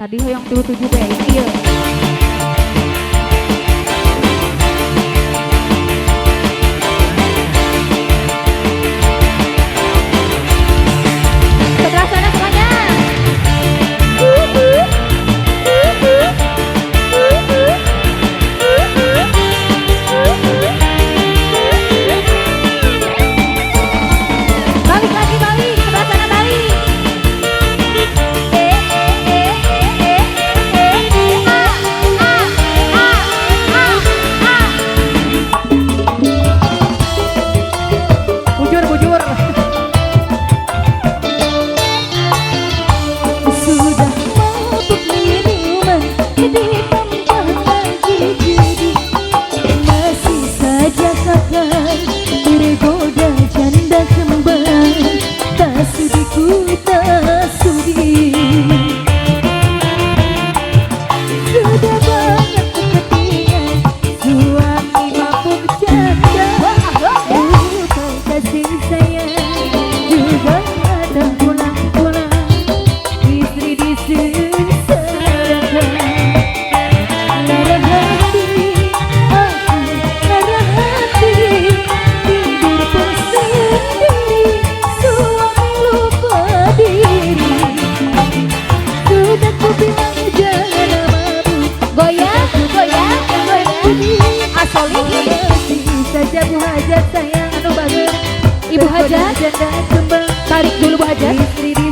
Tadi hoyong 37 teh ieu. Sebelah sana semuanya. Balik lagi, balik sebelah sana, balik. Bujur, bujur. Sudah mabuk minuman di tempat lagi judi, masih saja kakak tergoda janda kembar, tak sudi ku tak sudi. Sudah banyak kepentingan suami mabuk janda, lupa kasih sayang juga kadang pulang-pulang istri disengsarakan. Lara hati aku, lara hati tidur pun sendiri, suami lupa diri. Sudah ku bilang jangan mabuk, Goyang, goyang, goyang. Asoli. masih saja Bu Hajat sayang anu bagus. Ibu Hajat, Janda kembang tarik dulu Bu Hajat. istri